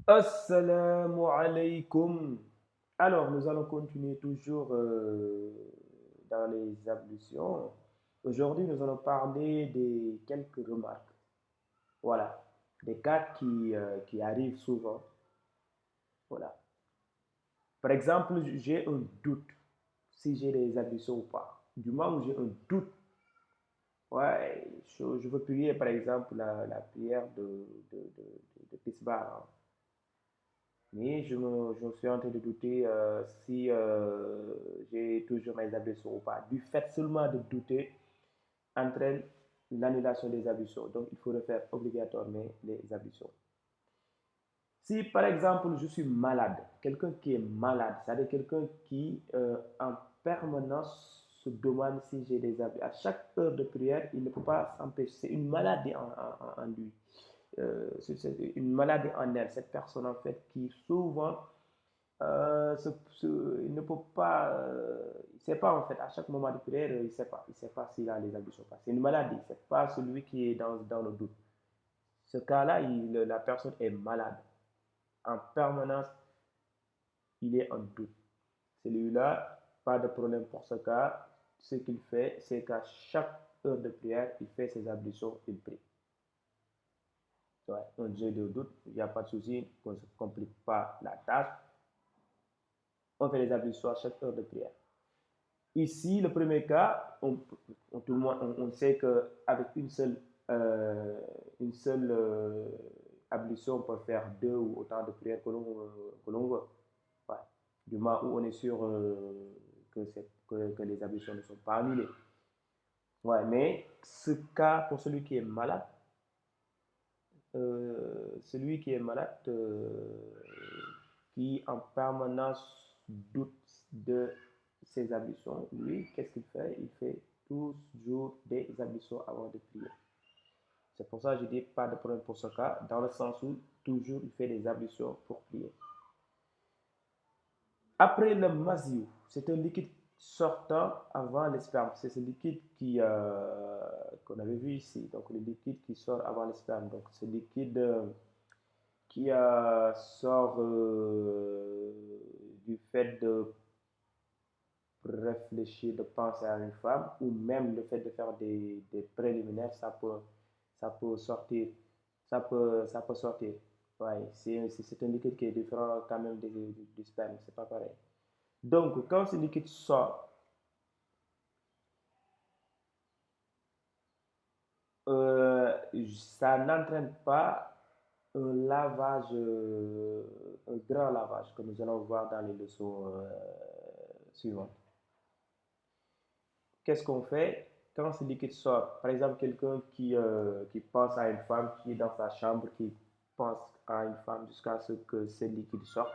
Assalamu alaikum. Alors, nous allons continuer toujours dans les ablutions. Aujourd'hui, nous allons parler des quelques remarques. Voilà, des cas qui arrivent souvent. Voilà. Par exemple, j'ai un doute si j'ai des ablutions ou pas. Du moment où j'ai un doute, ouais, je veux prier par exemple la prière de Tisbar, hein. Mais je me suis en train de douter si j'ai toujours mes ablutions ou pas. Du fait seulement de douter entraîne l'annulation des ablutions. Donc, il faut refaire obligatoirement les ablutions. Si par exemple je suis malade, quelqu'un qui est malade, c'est-à-dire quelqu'un qui en permanence se demande si j'ai des ablutions. À chaque heure de prière, il ne peut pas s'empêcher. C'est une maladie en lui. C'est une maladie en elle. Cette personne en fait qui souvent il ne peut pas, il ne sait pas en fait, à chaque moment de prière, il sait pas s'il a les ablutions ou pas. C'est une maladie, c'est pas celui qui est dans le doute. Ce cas-là, la personne est malade. En permanence, il est en doute. Celui-là, pas de problème pour ce cas. Ce qu'il fait, c'est qu'à chaque heure de prière, il fait ses ablutions, il prie. Ouais, un jeu de doute, il n'y a pas de souci, qu'on ne se complique pas la tâche. On fait les ablutions à chaque heure de prière. Ici, le premier cas, tout le monde, on sait qu'avec une seule ablution, on peut faire deux ou autant de prières que l'on veut. Ouais. Du moment où on est sûr que les ablutions ne sont pas annulées. Ouais, mais ce cas, pour celui qui est malade, qui en permanence doute de ses ablutions, lui, qu'est-ce qu'il fait? Il fait toujours des ablutions avant de prier. C'est pour ça que je dis pas de problème pour ce cas, dans le sens où toujours il fait des ablutions pour prier. Après le maziou, c'est un liquide sortant avant le sperme. C'est ce liquide qu'on avait vu ici. Donc le liquide qui sort avant le sperme. Donc ce liquide qui sort du fait de réfléchir, de penser à une femme, ou même le fait de faire des préliminaires, ça peut sortir. Ça peut sortir. Ouais, c'est un liquide qui est différent quand même du sperme, c'est pas pareil. Donc, quand ce liquide sort, ça n'entraîne pas un lavage, un grand lavage que nous allons voir dans les leçons suivantes. Qu'est-ce qu'on fait quand ce liquide sort? Par exemple, quelqu'un qui pense à une femme qui est dans sa chambre, qui pense à une femme jusqu'à ce que ce liquide sorte.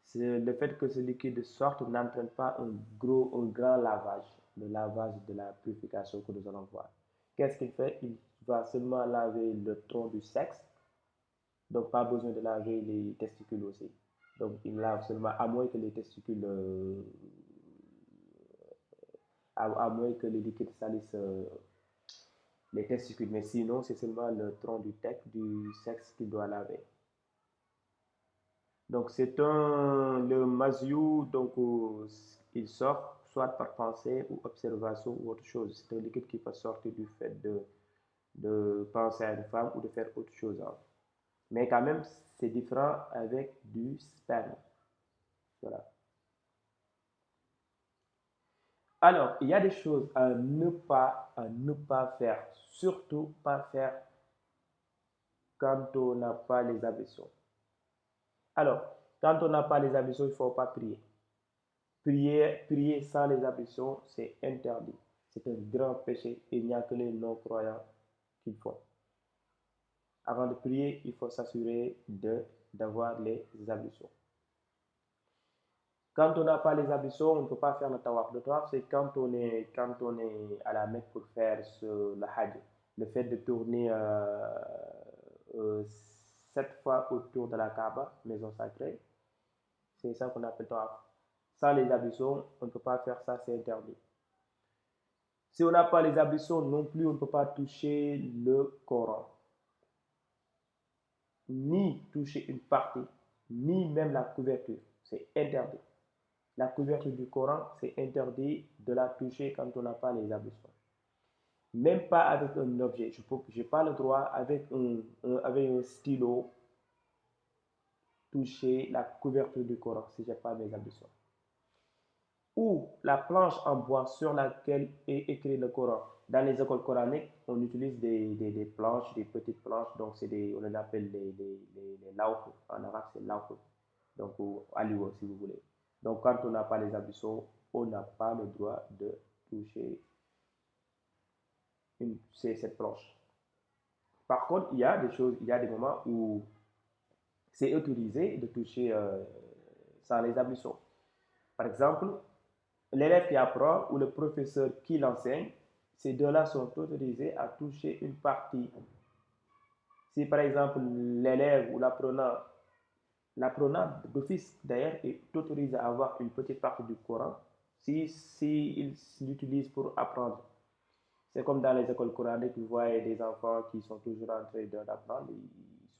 C'est le fait que ce liquide sorte n'entraîne pas un grand lavage, le lavage de la purification que nous allons voir. Qu'est-ce qu'il fait? Il va seulement laver le tronc du sexe, donc pas besoin de laver les testicules aussi. Donc il lave seulement, à moins que les testicules à moins que les liquides salissent les testicules. Mais sinon, c'est seulement le tronc du sexe qu'il doit laver. Donc, le maziou, donc, il sort soit par pensée ou observation ou autre chose. C'est un liquide qui peut sortir du fait de penser à une femme ou de faire autre chose, hein. Mais quand même, c'est différent avec du sperme. Voilà. Alors, il y a des choses à ne pas faire, surtout pas faire quand on n'a pas les ablutions. Alors, quand on n'a pas les ablutions, il ne faut pas prier. Prier sans les ablutions, c'est interdit. C'est un grand péché. Il n'y a que les non-croyants qui le font. Avant de prier, il faut s'assurer d'avoir les ablutions. Quand on n'a pas les ablutions, on ne peut pas faire le tawaf. Le tawaf, c'est quand on est à la Mecque pour faire le hajj. Le fait de tourner 7 fois autour de la Kaaba, maison sacrée, c'est ça qu'on appelle tawaf. Sans les ablutions, on ne peut pas faire ça, c'est interdit. Si on n'a pas les ablutions non plus, on ne peut pas toucher le Coran. ni toucher une partie, ni même la couverture. C'est interdit. La couverture du Coran, c'est interdit de la toucher quand on n'a pas les ablutions. Même pas avec un objet. Je n'ai pas le droit avec un stylo toucher la couverture du Coran si je n'ai pas mes ablutions. Ou la planche en bois sur laquelle est écrit le Coran. Dans les écoles coraniques, on utilise des planches, des petites planches, donc on les appelle les lawh. En arabe, c'est lawh. Donc, ou aliwa, si vous voulez. Donc, quand on n'a pas les ablutions, on n'a pas le droit de toucher cette planche. Par contre, il y a des choses, il y a des moments où c'est autorisé de toucher sans les ablutions. Par exemple, l'élève qui apprend ou le professeur qui l'enseigne, ces deux-là sont autorisés à toucher une partie. Si par exemple l'élève ou l'apprenant d'office d'ailleurs est autorisé à avoir une petite partie du Coran si il l'utilise pour apprendre. C'est comme dans les écoles coraniques, vous voyez des enfants qui sont toujours en train d'apprendre,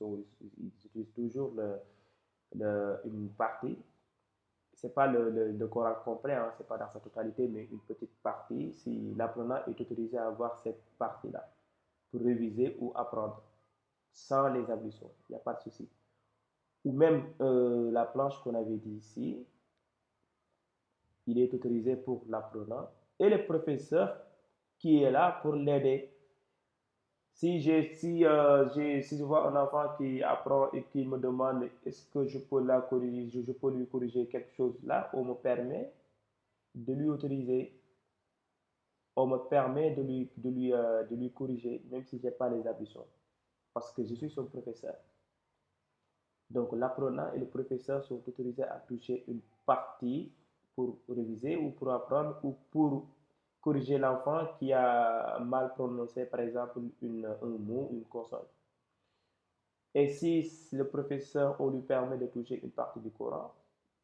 ils utilisent toujours une partie. Ce n'est pas le Coran complet, hein, ce n'est pas dans sa totalité, mais une petite partie, si l'apprenant est autorisé à avoir cette partie-là pour réviser ou apprendre sans les ablutions, il n'y a pas de souci. Ou même la planche qu'on avait dit ici, il est autorisé pour l'apprenant et le professeur qui est là pour l'aider. Si je vois un enfant qui apprend et qui me demande est-ce que je peux je peux lui corriger quelque chose là, on me permet de lui autoriser, on me permet de lui corriger, même si je n'ai pas les ablutions, parce que je suis son professeur. Donc l'apprenant et le professeur sont autorisés à toucher une partie pour réviser ou pour apprendre ou pour corriger l'enfant qui a mal prononcé, par exemple, un mot, une consonne. Et si le professeur, on lui permet de toucher une partie du Coran,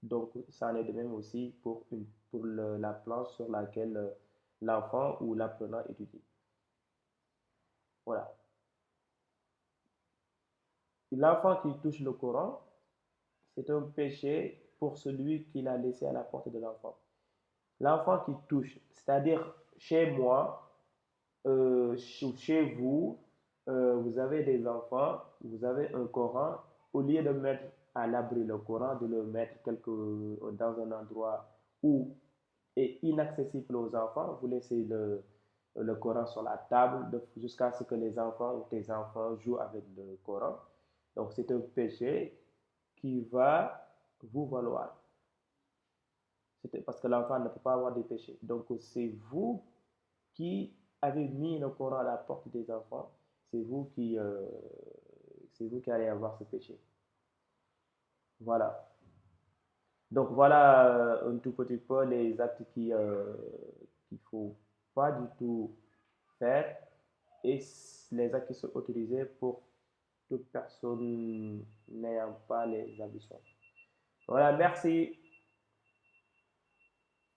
donc ça en est de même aussi pour la planche sur laquelle l'enfant ou l'apprenant étudie. Voilà. L'enfant qui touche le Coran, c'est un péché pour celui qui l'a laissé à la portée de l'enfant. L'enfant qui touche, c'est-à-dire chez moi, chez vous, vous avez des enfants, vous avez un Coran, au lieu de mettre à l'abri le Coran, de le mettre dans un endroit où est inaccessible aux enfants, vous laissez le Coran sur la table jusqu'à ce que les enfants ou tes enfants jouent avec le Coran. Donc c'est un péché qui va vous valoir. Parce que l'enfant ne peut pas avoir des péchés. Donc c'est vous qui avez mis le Coran à la porte des enfants, c'est vous qui allez avoir ce péché. Voilà. Donc voilà un tout petit peu les actes qu'il ne faut pas du tout faire et les actes qui sont autorisés pour toute personne n'ayant pas les ambitions. Voilà, merci.